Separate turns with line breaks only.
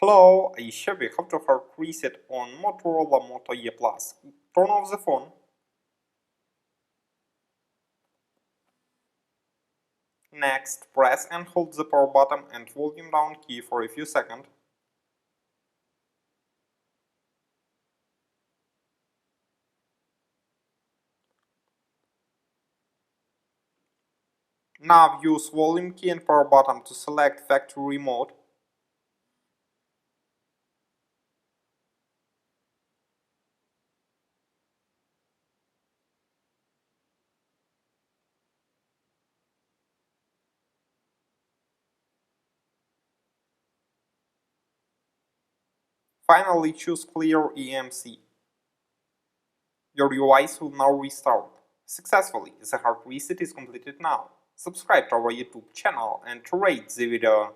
Hello, I show you how to hard reset on Motorola Moto E+. Turn off the phone. Next, press and hold the power button and volume down key for a few seconds. Now use volume key and power button to select factory mode. Finally choose Clear EMC. Your device will now restart. Successfully, the hard reset is completed now. Subscribe to our YouTube channel and rate the video.